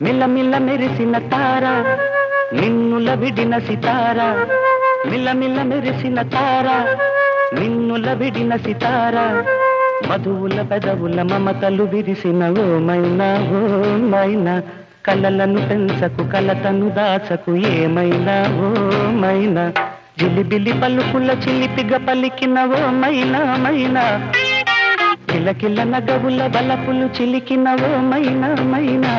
మిల్లమిల్ల మెరిసిన తార నిన్నుల విడిన సితార మిల్లమిల్ల మెరిసిన తార నిన్నుల విడిన సితార మధువుల పెదవుల మమతలు విరిసిన ఓ మైనా కలలను పెంచకు కలతను దాచకు ఏమైనా ఓ మైనా జిలిబిలి పలుకుల చిలిపిగ పలికిన ఓ మైనా కిలకిల నగవుల బలపులు చిలికిన ఓ మైనా